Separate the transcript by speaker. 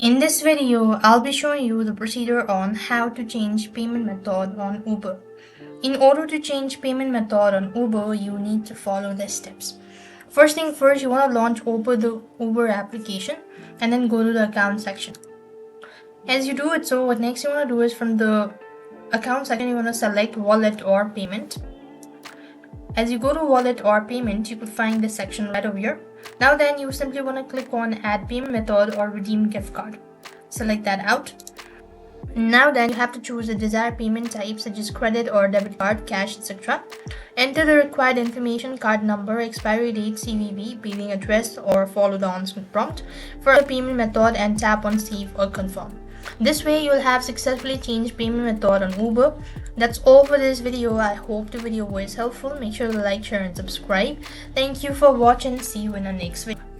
Speaker 1: In this video, I'll be showing you the procedure on how to change payment method on Uber. In order to change payment method on Uber, you need to follow these steps. First thing first, you want to launch the Uber application and then go to the account section. As you do it, so what next you want to do is from the account section, you want to select wallet or payment. As you go to wallet or payment, you could find this section right over here. Now then, you simply want to click on add payment method or redeem gift card. Select that out. Now then, you have to choose a desired payment type such as credit or debit card, cash, etc. Enter the required information, card number, expiry date, CVV, billing address, or follow the on-screen prompt for the payment method and tap on save or confirm. This way, you'll have successfully changed payment method on Uber. That's all for this video. I hope the video was helpful. Make sure to like, share, and subscribe. Thank you for watching. See you in the next video.